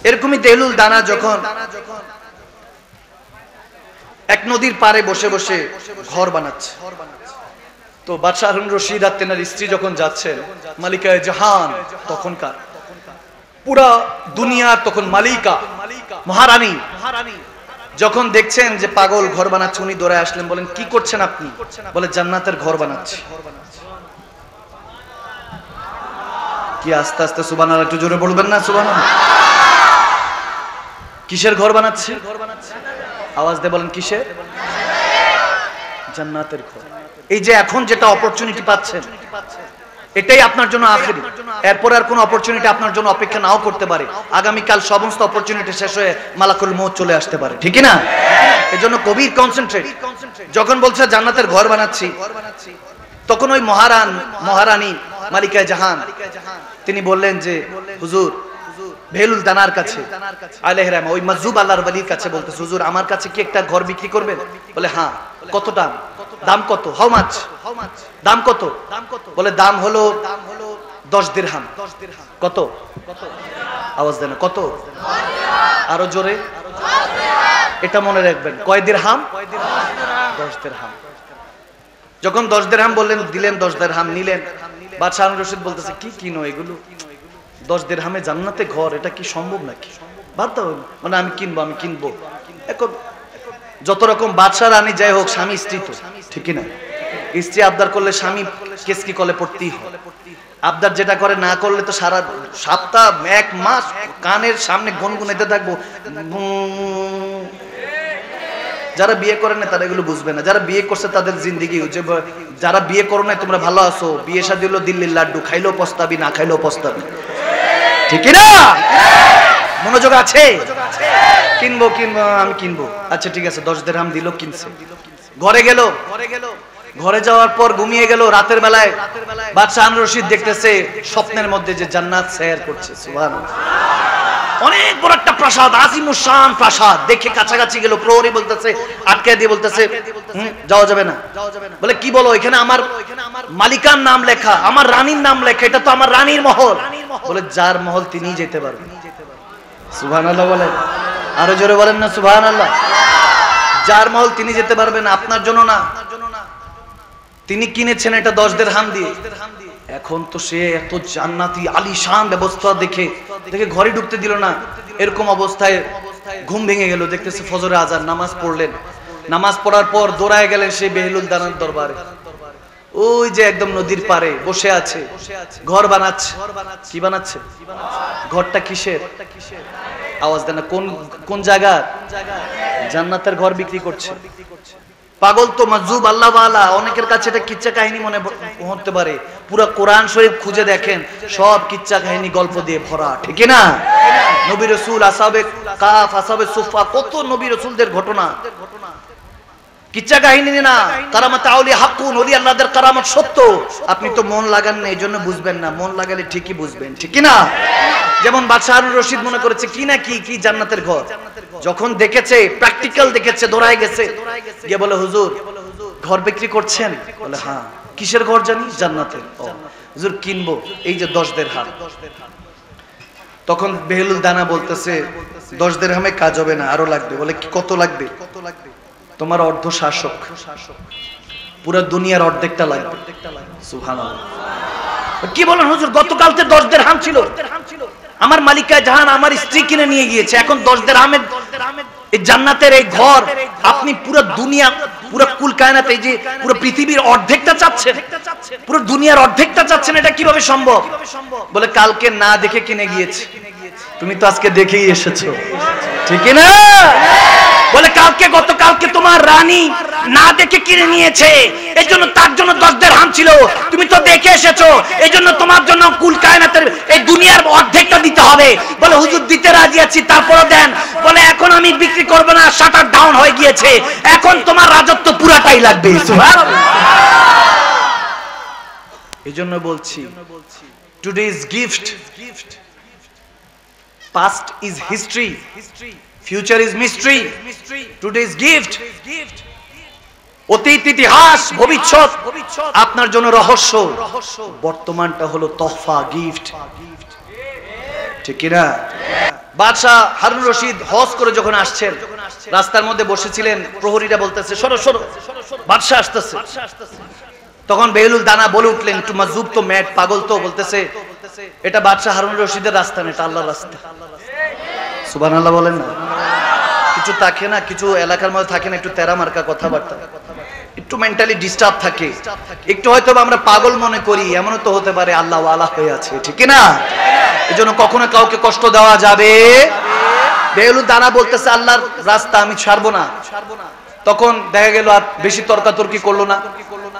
এরকমই দেহলুল দানা যখন এক নদীর পাড়ে বসে বসে ঘর বানাচ্ছে, তো বাদশাহ হারুন রশিদ আর তেনার স্ত্রী যখন যাচ্ছেন, মালিকায়ে জাহান তখনকার পুরা দুনিয়ার তখন মালিকা মহারানী, যখন দেখছেন যে পাগল ঘর বানাচ্ছে, উনি দৌড়ে আসলেন, বলেন কি করছেন আপনি? বলে জান্নাতের ঘর বানাচ্ছি। কি আস্তে আস্তে সুবহানাল্লাহ, একটু জোরে বলবেন না সুবহানাল্লাহ? কিসের ঘর বানাচ্ছে? আওয়াজ দিয়ে বলেন কিসের? জান্নাতের ঘর। এই যে এখন যেটা অপরচুনিটি পাচ্ছেন, এটাই আপনার জন্য আখেরি। এরপর আর কোন অপরচুনিটি আপনার জন্য অপেক্ষা নাও করতে পারে। আগামীকাল সমস্ত অপরচুনিটি শেষ হয়ে মালাকুল মউত চলে আসতে পারে, ঠিক না? এজন্য কবির কনসেন্ট্রেট। যখন বলছে জান্নাতের ঘর বানাচ্ছি, তখন ওই মহারানী মালিকায়ে জাহান তিনি বললেন যে হুজুর, বেহলুল দানার কাছে আলাইহির রহমা ওই মাজুব আল্লাহর ওলির কাছে বলতেছে, হুজুর আমার কাছে কি একটা ঘর বিক্রি করবেন? বলে হ্যাঁ। কত দাম? দাম কত? How much? দাম কত? বলে দাম হলো 10 দিরহাম। কত? আওয়াজ দেন, কত? আরো জোরে। এটা মনে রাখবেন, কয় দিরহাম? 10 দিরহাম। যখন 10 দিরহাম বললেন, দিলেন 10 দিরহাম, নিলেন। বাদশাহ হারুন রশিদ বলতেছে কি কিনো এগুলো? 10 দিরহামে জান্নাতে ঘর, এটা কি সম্ভব নাকি? বাদ দাও, মানে আমি কিনবো। এখন যত রকম বাদশাহ রানী যাই হোক, স্বামী স্ত্রী তো, ঠিক না? স্ত্রী আবদার করলে স্বামী কেসকি কলে পড়তেই হয়। আবদার যেটা করে না করলে তো সারা সপ্তাহ এক মাস কানের সামনে গুনগুনাইতে থাকবো। যারা বিয়ে করে না তারা এগুলো বুঝবে না, যারা বিয়ে করছে তাদের জিন্দেগি। যারা বিয়ে করো না তোমরা ভালো আছো, বিয়ে শাদী হলো দিল্লির লাড্ডু, খাইলেও পস্তাবি, না খাইলেও পস্তাবি, ঠিক না? মনোযোগ আছে? কিনবো আমি কিনবো। আচ্ছা ঠিক আছে, 10 দিরহাম দিল, কিনছে। ঘরে গেল, ঘরে যাওয়ার পর ঘুমিয়ে গেল। রাতের বেলায় বাদশাহ হারুন রশিদ দেখতেছে স্বপ্নের মধ্যে যে জান্নাত সৈর করছে। সুবহানাল্লাহ। অনেক বড় একটা প্রাসাদ, আজিমুস শান প্রাসাদ। দেখে কাছাকাছি গেল, প্রহরী বলতেছে, আটকে দিয়ে বলতেছে যাওয়া যাবে না। বলে কি বলো? এখানে আমার মালিকার নাম লেখা, আমার রানীর নাম লেখা, এটা তো আমার রানীর মহল। বলে যার মহল তিনি যেতে পারবেন। সুবহানাল্লাহ বলেন, আরো জোরে বলেন না সুবহানাল্লাহ। যার মহল তিনি যেতে পারবেন, আপনার জন্য না। তিনি কিনেছেন এটা 10 দিরহাম দিয়ে। এখন তো সে এত জান্নাতি আলিশান ব্যবস্থা দেখে ঘরে ঢুকতে দিল না। এরকম অবস্থায় ঘুম ভেঙে গেল, দেখতেছে ফজরের আজান। নামাজ পড়লেন, নামাজ পড়ার পর দৌড়ায় গেলেন সেই বেহলুল দানার দরবারে। ওই যে একদম নদীর পারে বসে আছে, ঘর বানাচ্ছে। কি বানাচ্ছে? ঘরটা কিসের? আওয়াজ দেন না, কোন জায়গা? জান্নাতের ঘর বিক্রি করছে। পাগল তো মাজুব আল্লাহ ওয়ালা, অনেকের কাছে এটা কিচ্ছা কাহিনী মনে হতে পারে। পুরো কোরআন শরীফ খুঁজে দেখেন, সব কিচ্ছা কাহিনী গল্প দিয়ে ভরা, ঠিক না? নবী রাসূল, আসহাবে কাফ, আসহাবে সুফা, কত নবী রাসূলদের ঘটনা, কিচ্ছা কাহিনী না। কারামাত আউলিয়া হাক্কুন, ওলি আল্লাহদের কারামত সত্য। আপনি তো মন লাগান না, এইজন্য বুঝবেন না। মন লাগালে ঠিকই বুঝবেন, ঠিক না? যেমন বাদশাহ হারুন রশিদ মনে করেছে কি না কি জান্নাতের ঘর। যখন দেখেছে, প্র্যাকটিক্যাল দেখেছে, দৌড়ায় গেছে, গিয়ে বলে হুজুর ঘর বিক্রি করছেন? বলে হ্যাঁ। কিসের ঘর জানি? জান্নাতের। ও হুজুর কিনবো, এই যে 10 দিরহাম। তখন বেহলুল দানা বলতেছে 10 দিরহামে কাজ হবে না, আরো লাগবে। বলে কত লাগবে? তোমার অর্ধ শাসক, পুরো দুনিয়ার অর্ধেকটা লাগবে। সুবহানাল্লাহ। কি বলেন হুজুর? গতকালতে 10 দিরহাম ছিল, আমার মালিকায়ে জাহান আমার স্ত্রী কিনে নিয়ে গিয়েছে। এখন 10 দিরহামের এই জান্নাতের এই ঘর আপনি পুরো দুনিয়া, পুরো কুল কায়নাত, এই যে পুরো পৃথিবীর অর্ধেকটা চাচ্ছেন, পুরো দুনিয়ার অর্ধেকটা চাচ্ছেন, এটা কিভাবে সম্ভব? বলে কালকে না দেখে কিনে গিয়েছে। তুমি তো আজকে দেখেই এসেছো, ঠিক না? বলে গতকালকে তোমার রানী না দেখে কিনে নিয়েছে, এজন্য তার জন্য 10 দিরহাম ছিল, তুমি তো দেখে এসেছো, এজন্য তোমার জন্য কুল কায়নাতের এই দুনিয়ার অর্ধেকটা দিতে হবে। বলে হুজুর দিতে রাজি আছি, তারপরও দেন। বলে এখন আমি বিক্রি করব না, শাটার ডাউন হয়ে গিয়েছে, এখন তোমার রাজত্ব পুরাটাই লাগবে। সুবহানাল্লাহ। এজন্য বলছি, today's gift, past is history, future is mystery, today's gift, অতীত, ইতিহাস, ভবিষ্যৎ আপনার জন্য রহস্য, বর্তমানটা হলো তোহফা, গিফট, ঠিক কি না? বাদশাহ হারুন রশিদ হজ করে যখন আসছেন, রাস্তার মধ্যে বসেছিলেন, প্রহরীরা বলতেছে সরো সরো, বাদশাহ আসতেছে। তখন বেহুলুল দানা বলে উঠলেন, একটু মাজুব তো, ম্যাট পাগল তো, বলতেছে এটা বাদশাহ হারুন রশিদের রাস্তা না, এটা আল্লাহর রাস্তা। সুবহানাল্লাহ বলেন না? কিছু থাকে না, কিছু এলাকার মধ্যে থাকে না, একটু তেরা মার্কা কথাবার্তা, একটু মেন্টালি ডিস্টার্ব থাকে, একটু হয়তো আমরা পাগল মনে করি, এমনও তো হতে পারে আল্লাহ ওয়ালা হয়ে আছে, ঠিক না? এজন্য কখনো কাউকে কষ্ট দেওয়া যাবে। বেহুলুল দানা বলতেছে আল্লাহর রাস্তা আমি ছাড়বো না। তখন দেখা গেল আর বেশি তর্কাতর্কি করলো না,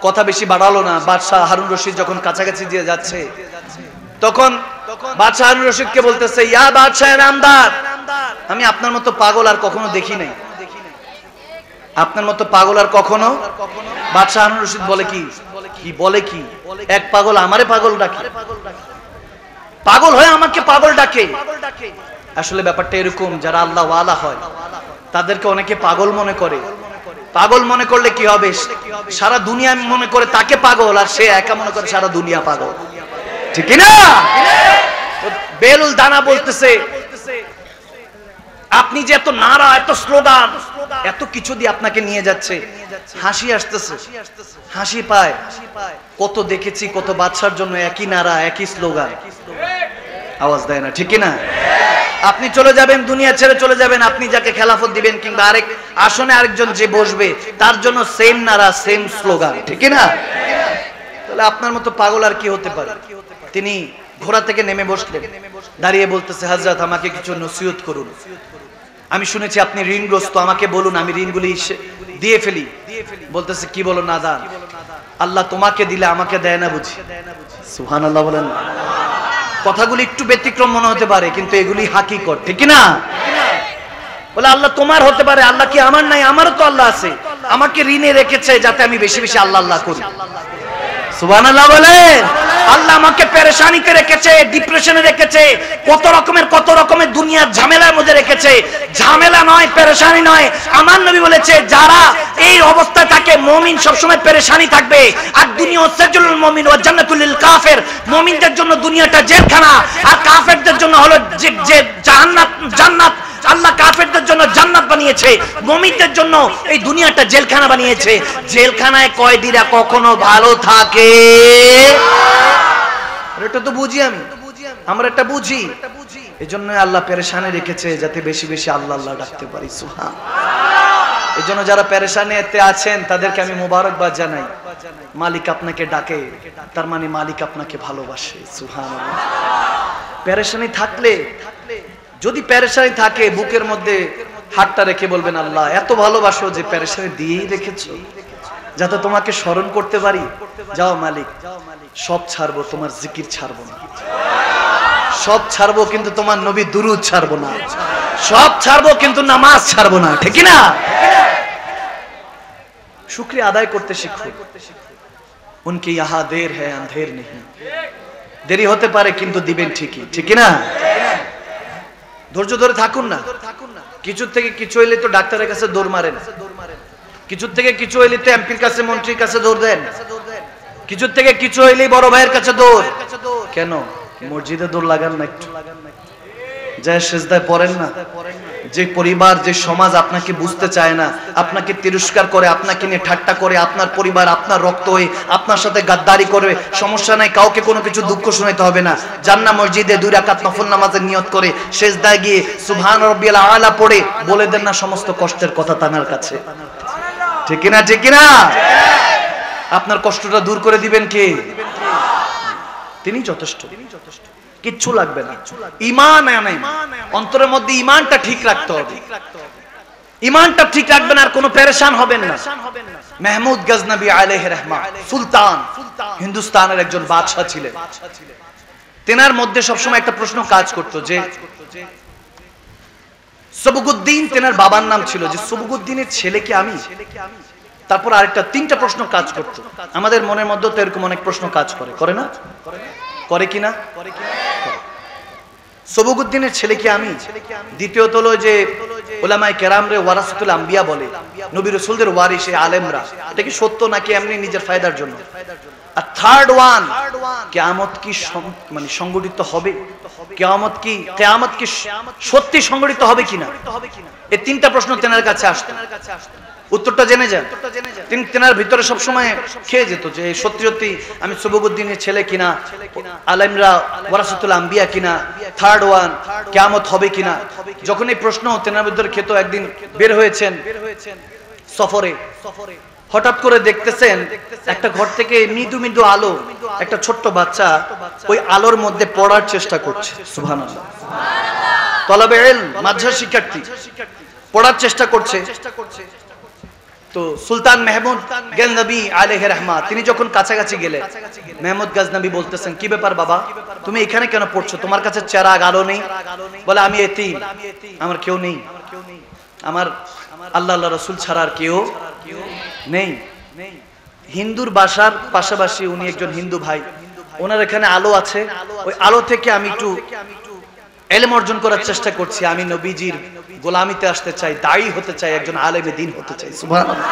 কথা বেশি বাড়ালো না। বাদশাহ হারুন রশিদ যখন কাছাকাছি দিয়ে যাচ্ছে, তখন বাদশাহ হারুন রশিদকে বলতেছে, ইয়া বাদশাহ নামদার, আমি আপনার মতো পাগল আর কখনো দেখি নাই, আপনার মতো পাগল আর কখনো। বাদশাহ হারুন রশিদ বলে কি বলে কি, এক পাগল আমারে পাগল ডাকে, পাগল হয়ে আমাকে পাগল ডাকে। আসলে ব্যাপারটা এরকম, যারা আল্লাহ ওয়ালা হয় তাদেরকে অনেকে পাগল মনে করে। পাগল মনে করলে কি হবে, সারা দুনিয়া মনে করে তাকে পাগল, আর সে একা মনে করে সারা দুনিয়া পাগল, ঠিক না? বেহুলুল দানা বলতেছে আপনি যে এত নারা, এত স্লোগান, এত কিছু দিয়ে আপনাকে নিয়ে যাচ্ছে, হাসি আসতেছে, হাসি পায়। কত দেখেছি, কত বাদশার জন্য একই নারা, একই স্লোগান, আওয়াজ দেয় না, ঠিক না? আপনি চলে যাবেন, দুনিয়া ছেড়ে চলে যাবেন, আপনি যাকে খেলাফত দিবেন কিংবা আরেক আসনে আরেকজন যে বসবে তার জন্য সেম নারা, সেম স্লোগান, ঠিক না? তাহলে আপনার মতো পাগল আর কি হতে পারে? তিনি ঘোড়া থেকে নেমে বসলেন, দাঁড়িয়ে বলতেছে, হযরত আমাকে কিছু নসিহত করুন, আমি শুনেছি আপনি ঋণগ্রস্ত, আমাকে বলুন আমি ঋণগুলি দিয়ে ফেলি। বলতেছে কি বলো নাদান, আল্লাহ তোমাকে দিলে আমাকে দেয় না বুঝি? সুবহানাল্লাহ বলেন না? কথাগুলি একটু ব্যতিক্রম মনে হতে পারে, কিন্তু এগুলি হাকিকত, ঠিক না? বলে আল্লাহ তোমার হতে পারে, আল্লাহ কি আমার নাই? আমারও তো আল্লাহ আছে, আমাকে ঋণে রেখেছে যাতে আমি বেশি বেশি আল্লাহ আল্লাহ করি। সুবহানাল্লাহ বলেন। আল্লাহ আমাকে পেরেশানিতে রেখেছে, ডিপ্রেশনে রেখেছে, কত রকমের দুনিয়ার ঝামেলার মধ্যে রেখেছে। ঝামেলা নয়, পেরেশানি নয়। আমার নবী বলেছে যারা এই অবস্থায় থাকে, মুমিন সবসময় পেরেশানি থাকবে। আর দুনিয়া সাজুল মুমিন ওয়া জান্নাতুল লিল কাফির, মুমিনদের জন্য দুনিয়াটা জেলখানা, আর কাফেরদের জন্য হলো যে জান্নাত। আল্লাহ কাফেরদের জন্য জান্নাত বানিয়েছে, মুমিনদের জন্য এই দুনিয়াটা জেলখানা বানিয়েছে। জেলখানায় কয়েদিরা কখনো ভালো থাকে? এটা তো বুঝি আমরা এটা বুঝি। এজন্য আল্লাহ পেরেশানি রেখেছে যাতে বেশি বেশি আল্লাহ আল্লাহ ডাকতে পারি। সুবহান। এজন্য যারা পেরেশানিতে আছেন তাদেরকে আমি মোবারকবাদ জানাই। মালিক আপনাকে ডাকে, তার মানে মালিক আপনাকে ভালোবাসে। সুবহানাল্লাহ। পেরেশানি থাকলে, যদি পেরেশানি থাকে, বুকের মধ্যে হাতটা রেখে বলবেন আল্লাহ এত ভালোবাসো যে পেরেশানি দিয়েই রেখেছো যাতে তোমাকে স্মরণ করতে পারি। যাও মালিক, সব ছাড়বো, তোমার জিকির ছাড়বো না। সব ছাড়বো কিন্তু তোমার নবী দুরূদ ছাড়বো না। সব ছাড়বো কিন্তু নামাজ ছাড়বো না, ঠিক না? শুকরিয়া আদায় করতে শিখো। উনকি ইহা দের হ্যায় আন্ধের নেই। দেরি হতে পারে কিন্তু দিবেন ঠিকই, ঠিক না? ধৈর্য ধরে থাকুন না। কিছুর থেকে কিছু হইলে তো ডাক্তারের কাছে দৌড় মারেন, কিছুর থেকে কিছু হইলে তো এমপির কাছে, মন্ত্রীর কাছে দৌড় দেন, কিছুর থেকে কিছু হইলেই বড় ভাইয়ের কাছে দৌড়। কেন মসজিদে দৌড় লাগান না? একটু যায় সেজদায় পড়েন না? যে পরিবার, যে সমাজ আপনাকে বুঝতে চায় না, আপনাকে তিরস্কার করে, আপনাকে নিয়ে ঠাট্টা করে, আপনার পরিবার আপনার রক্ত হয়ে আপনার সাথে গাদ্দারি করবে, সমস্যা নাই, কাউকে কোনো কিছু দুঃখ শোনাতে হবে না। জান্না মসজিদে 2 রাকাত নফল নামাজের নিয়ত করে সেজদায় গিয়ে সুবহান রাব্বিয়াল আলা পড়ে বলে দেন না সমস্ত কষ্টের কথা তানার কাছে, ঠিক না? ঠিক না? আপনার কষ্টটা দূর করে দিবেন কে? তিনি যথেষ্ট, কিচ্ছু লাগবে না। ঈমান আনেন, অন্তরের মধ্যে ঈমানটা ঠিক রাখতে হবে। ঈমানটা ঠিক রাখবেন আর কোনো পেরেশান হবেন না। মাহমুদ গজনবী আলাইহির রহমত, সুলতান, হিন্দুস্তানের একজন বাদশা ছিলেন। তেনার মধ্যে সবসময় একটা প্রশ্ন কাজ করতো যে সবগুদ্দিন, তেনার বাবার নাম ছিল, যে সবগুদ্দিনের ছেলে কি আমি? তারপর আরেকটা 3টা প্রশ্ন কাজ করতো। আমাদের মনের মধ্যে তো এরকম অনেক প্রশ্ন কাজ করে না? করে কিনা? সবগুদ্দিনের ছেলে কি আমি? দ্বিতীয়ত হলো যে উলামায়ে কেরাম রে ওয়ারাসাতুল আম্বিয়া বলে, নবী রাসূলদের ওয়ারিস আলেমরা, এটা কি সত্য নাকি এমনি নিজের ফায়দার জন্য? আর থার্ড ওয়ান, কিয়ামত কি মানে সংগঠিত হবে? কিয়ামত কি সত্যি সংঘটিত হবে কিনা, এই তিনটা প্রশ্ন তেনার কাছে আসতো। উত্তরটা জেনে যান। তিনি তেনার ভিতরে সবসময় খেয়ে যেত যে সত্যি সত্যি আমি সুবুবউদ্দিনের ছেলে কিনা, আলেমরা ওয়ারাসাতুল আম্বিয়া কিনা, থার্ড ওয়ান, কিয়ামত হবে কিনা। যখন এই প্রশ্ন তেনার ভিতরে খেত, একদিন বের হয়েছেন সফরে, হঠাৎ করে দেখতেছেন একটা ঘর থেকে মৃদু মৃদু আলো, একটা ছোট্ট বাচ্চা ওই আলোর মধ্যে পড়ার চেষ্টা করছে। সুবহানাল্লাহ। তলাবে ইলম, মাদ্রাসা শিক্ষার্থী পড়ার চেষ্টা করছে। তো সুলতান মেহমুদ গজনবী আলাইহির রহমাত তিনি যখন কাছাকাছি গেলেন, মেহমুদ গজনবী বলতেছেন, কি ব্যাপার বাবা, তুমি এখানে কেন পড়ছো? তোমার কাছে চেরাগ আলো নেই? বলে, আমি এতিম, আমার কেউ নেই, আমার আল্লাহ আল্লাহ রাসূল ছাড়া আর কেউ নেই। হিন্দুর বাসার পাশাপাশি উনি একজন হিন্দু ভাই, ওনার এখানে আলো আছে, ওই আলো থেকে আমি একটু ইলম অর্জন করার চেষ্টা করছি। আমি নবীজির গোলামিতে আসতে চাই, দায়ী হতে চাই, একজন আলেমে দ্বীন হতে চাই। সুবহানাল্লাহ।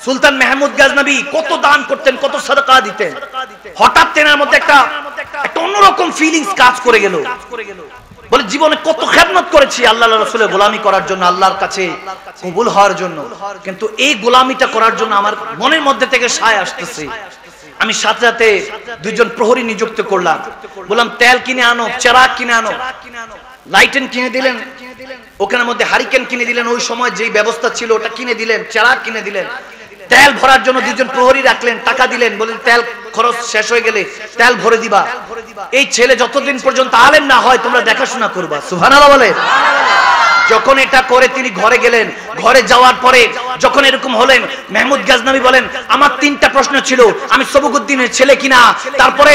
সুলতান মেহমুদ গজনবী কত দান করতেন, কত সাদকা দিতেন। হঠাৎ তেনার মধ্যে একটা অন্যরকম ফিলিংস কাজ করে গেল। বলে, জীবনে কত খেদমত করেছি আল্লাহর রাসূলের গোলামি করার জন্য, আল্লাহর কাছে কবুল হওয়ার জন্য, কিন্তু এই গোলামিটা করার জন্য আমার মনের মধ্যে থেকে সায় আসতেছে। আমি সাথে সাথে দুইজন প্রহরী নিযুক্ত করলাম, বললাম তেল কিনে আনো, চেরাগ কিনে আনো। লাইটেন কিনে দিলেন, ওখানের মধ্যে হারিকেন কিনে দিলেন, ওই সময় যেই ব্যবস্থা ছিল ওটা কিনে দিলেন, চেরাগ কিনে দিলেন। তেল ভরার জন্য দুইজন প্রহরী রাখলেন, টাকা দিলেন, বলেন তেল খরচ শেষ হয়ে গেলে তেল ভরে দিবা। এই ছেলে যতদিন পর্যন্ত আলেম না হয় তোমরা দেখাশোনা করবা। সুবহানাল্লাহ বলে। যখন এটা করে তিনি ঘরে গেলেন, ঘরে যাওয়ার পরে যখন এরকম হলেন, মেহমুদ গজনবী বলেন, আমার তিনটা প্রশ্ন ছিল, আমি সুবুবউদ্দিনের ছেলে কিনা, তারপরে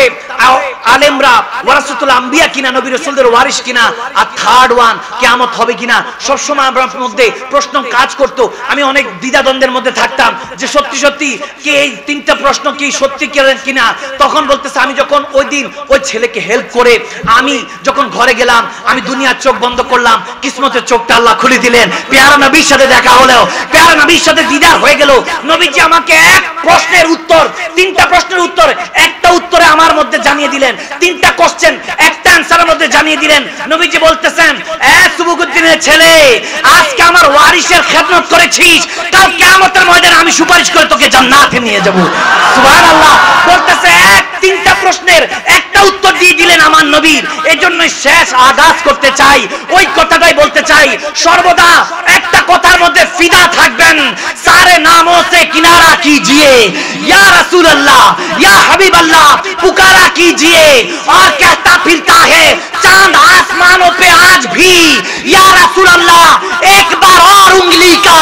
আলেমরা ওয়ারাসাতুল আম্বিয়া কিনা, নবী রাসূলদের ওয়ারিস কিনা, আর থার্ড ওয়ান কিয়ামত হবে কিনা। সবসময় আমার মধ্যে প্রশ্ন কাজ করত, আমি অনেক দ্বিধাদ্বন্দ্বের মধ্যে থাকতাম যে সত্যি সত্যি কি এই তিনটা প্রশ্ন কি সত্যি কিনা। তখন বলতেছে, আমি যখন ওই দিন ওই ছেলেকে হেল্প করে আমি যখন ঘরে গেলাম, আমি দুনিয়ার চোখ বন্ধ করলাম, কিসমতের চোখটা আল্লাহ খুলে দিলেন। পেয়ারা নবীর সাথে দেখা হলো, পেয়ারা নবীর সাথে দিদার হয়ে গেল। নবীজি আমাকে এক প্রশ্নের উত্তর, তিনটা প্রশ্নের উত্তর, একটা উত্তরে আমার মধ্যে জানিয়ে দিলেন, তিনটা কোশ্চেন একটা অ্যানসারের মধ্যে জানিয়ে দিলেন। নবীজি বলতেছেন, এ সুবুবউদ্দিনের ছেলে, আজকে আমার ওয়ারিসের খেদমত করেছিস, কাল কিয়ামতের ময়দানে আমি সুপারিশ করে তোকে জান্নাতে নিয়ে যাব। সুবহানাল্লাহ। বলতেছে এক তিনটা প্রশ্নের একটা উত্তর দিয়ে দিলেন আমার নবীর। এজন্য শেষ আগাজ করতে চাই, ওই কথাটাই বলতে চাই, সর্বদা একটা কথার মধ্যে ফিদা থাকবেন, সারে নামों से किनारा कीजिए, या रसूल अल्लाह या हबीब अल्लाह पुकारा कीजिए, और कहता फिरता है चांद आसमानों पे आज भी, या रसूल अल्लाह एक बार और उंगली का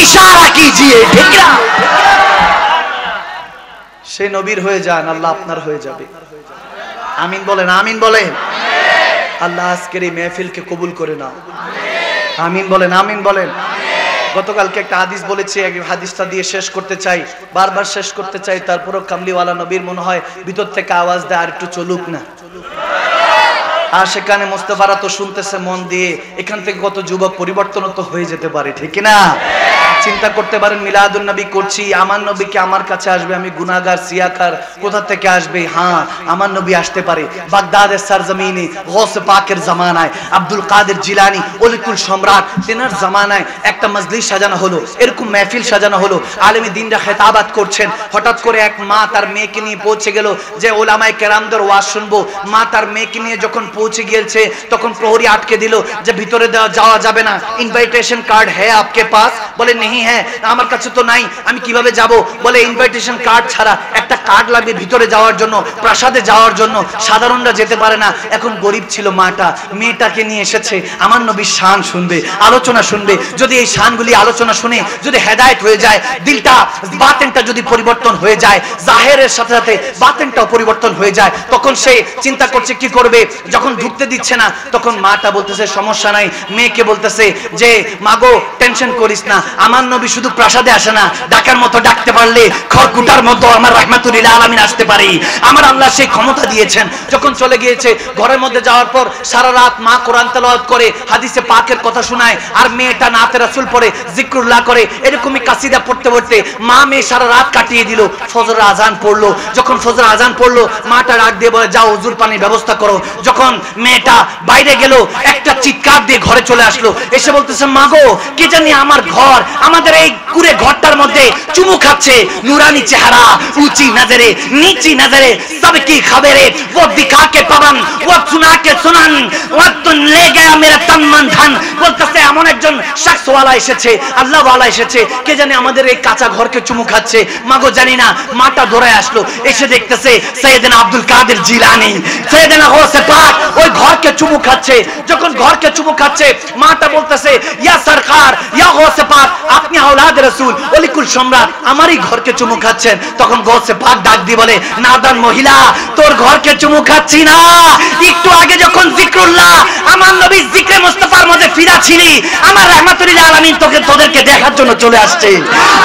इशारा कीजिए। ठीक है, সে নবীর হয়ে যান, আল্লাহ আপনার হয়ে যাবে। আমিন বলেন, আমিন বলেন। আল্লাহ আজকের এই মেহফিলকে কবুল করে নাও। আমিন বলেন, আমিন বলেন। গতকালকে একটা হাদিস বলেছি, এই হাদিসটা দিয়ে শেষ করতে চাই, বারবার শেষ করতে চাই, তারপরও কামলিওয়ালা নবীর মনে হয় ভিতর থেকে আওয়াজ দেয়, আর একটু চলুক না। আর সেখানে মোস্তফারা তো শুনতেছে মন দিয়ে, এখান থেকে কত যুবক পরিবর্তন তো হয়ে যেতে পারে, ঠিক না? চিন্তা করতে পারেন, মিলাদুন নবী করছি, আমার নবী কি আমার কাছে আসবে? আমি গুনাহগার, সিয়াকার, কোথা থেকে আসবে? হ্যাঁ, আমার নবী আসতে পারে। বাগদাদের সরজমিনে গৌসে পাকের জামানায় আব্দুল কাদের জিলানী ওলিকুল সম্রাট, তেনার জামানায় একটা মজলিস সাজানো হলো, এরকম মেহফিল সাজানো হলো, আলেমে দ্বীনরা খেতাবাত করছেন। হঠাৎ করে এক মা তার মেয়েকে নিয়ে পৌঁছে গেল যে ওলামায়ে কেরামদের ওয়াজ শুনবো। মা তার মেয়েকে নিয়ে যখন পৌঁছে গিয়েছে, তখন প্রহরী আটকে দিল যে ভিতরে যাওয়া যাবে না। ইনভাইটেশন কার্ড হ্যাঁ আপকে পাস? বলে নেই হ্যাঁ, আমার কাছে তো নাই, আমি কিভাবে যাব? বলে ইনভাইটেশন কার্ড ছাড়া একটা কার্ড লাগবে ভিতরে যাওয়ার জন্য, প্রাসাদে যাওয়ার জন্য, সাধারণরা যেতে পারে না। এখন গরিব ছিল মাটা, মেয়েটাকে নিয়ে এসেছে, আমার নবীর শান শুনবে, আলোচনা শুনবে। যদি এই শানগুলি আলোচনা শুনে যদি হেদায়েত হয়ে যায়, দিলটা বাতেনটা যদি পরিবর্তন হয়ে যায়, জাহেরের সাথে সাথে বাতেনটাও পরিবর্তন হয়ে যায়, তখন সে চিন্তা করছে কি করবে। যখন ঢুকতে দিচ্ছে না, তখন মাটা বলতেছে সমস্যা নাই, মেয়েকে বলতেছে যে মাগো টেনশন করিস না, আমার নবী শুধু প্রাসাদে আসে না, ডাকার মতো ডাকতে পারলে খড়কুটার মতো আমার রাহমাতুল রহমাতুল আলামিন আসতে পারি। আমার আল্লাহ সেই ক্ষমতা দিয়েছেন। যখন চলে গিয়েছে ঘরের মধ্যে যাওয়ার পর সারা রাত মা কোরআন তেলাওয়াত করে, হাদিসে পাকের কথা শোনায়, আর মেয়েটা নাতে রাসূল পড়ে, জিকরুল্লাহ করে। এরকমই কাসিদা পড়তে পড়তে মা মেয়ে সারা রাত কাটিয়ে দিল। ফজর আজান পড়লো। যখন ফজর আজান পড়লো, মাটা ডাক দিয়ে বলে, যাও ওযুর পানির ব্যবস্থা করো। যখন মেয়েটা বাইরে গেল, একটা চিৎকার দিয়ে ঘরে চলে আসলো। এসে বলতেছে, মা গো, কে জানি আমার ঘর, আমাদের এই কুড়ে ঘরটার মধ্যে চুমু খাচ্ছে। নুরানি চেহারা, ऊंची नजरे, नीची नजरे, सबकी खबरें वो दिखा के पवन, वो सुना के सुनन, वो तुम ले गया मेरा तन मन धन। বলতেছে এমন একজন শখস ওয়ালা এসেছে, আল্লাহ ওয়ালা এসেছে, কে জানি আমাদের এই কাঁচা ঘরকে চুমু খাচ্ছে। মাগো জানি না। মাটা দৌড়ায় আসলো। এসে দেখতেছে সৈয়দনা আব্দুল কাদের জিলানী, সৈয়দনা গৌসে পাক ওই ঘরকে চুমু খাচ্ছে। যখন ঘরকে চুমু খাচ্ছে, মাটা বলতেছে, ইয়া সরকার, ইয়া গৌসে পাক, আপনি আওলাদ রাসূল, ওলিকুল সম্রাট, আমারই ঘরকে চুমু খাচ্ছেন। তখন গৌসে পাক ডাক দিয়ে বলে, নাদান মহিলা, তোর ঘরকে চুমু খাচ্ছি না। একটু আগে যখন জিকরুল্লাহ, আমার নবী জিকরে মুস্তাফার মধ্যে ফিরা ছিলি, আমার রহমাতুল আলামিন তোদেরকে দেখার জন্য চলে আসছে,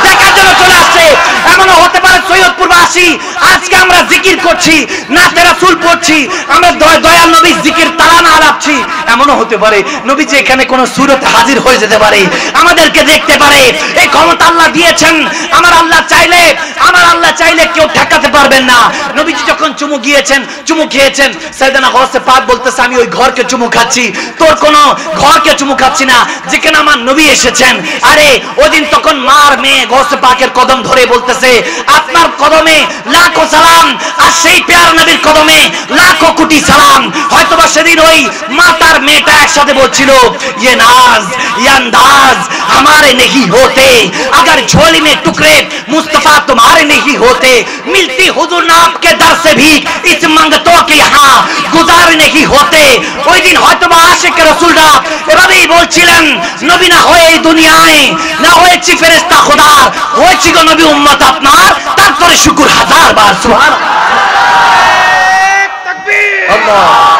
দেখার জন্য চলে আসছে। এমনও হতে পারে সৈয়দপুরবাসী আজকে আমরা জিকির করছি, নাতে রাসূল পড়ছি, আমরা দয়াল নবী জিকির তারানা আলাপছি। এমনও হতে পারে নবীজি এখানে কোন সূরতে হাজির হয়ে যেতে পারে, আমাদেরকে দেখতে পারে। এই ক্ষমতা আল্লাহ দিয়েছেন। আমার আল্লাহ চাইলে কেউ ঠেকাতে পারবেন না। নবীজি যখন চুমু গিয়েছেন, চুমু খেয়েছেন, সাইয়েদনা গৌসে পাক বলতেছে, আমি ওই ঘরকে চুমু খাচ্ছি, তোর কোন ঘরকে চুমু খাচ্ছি না, যেখানে আমার নবী এসেছেন। আরে ওদিন তখন মার মেয়ে গৌসে পাকের কদম ধরে বলতেছে, আপনার কদমে লাখো সালাম, আর সেই প্যার নবীর কদমে লাখো কোটি সালাম। হয়তোবা সেদিন ওই মাতার মেয়েটা একসাথে বলছিল, ये नाज ये अंदाज हमारे नहीं होते, अगर झोली में टुकड़े मुस्तफा तुम्हारे नहीं होते, मिलती हुजूर नाप के दर से भी इस मंगतों के यहाँ गुजार नहीं होते। ওই দিন হয়তোবা আশিক রাসূলরা এভাবেই বলছিলেন, নবী না হয়ে এই দুনিয়ায়, না হয়েছি ফেরেশতা খোদার, হয়েছি গো নবী উম্মত আপনার, তারপরে শুকর হাজার বার। সুবহানাল্লাহ, তাকবীর, আল্লাহ।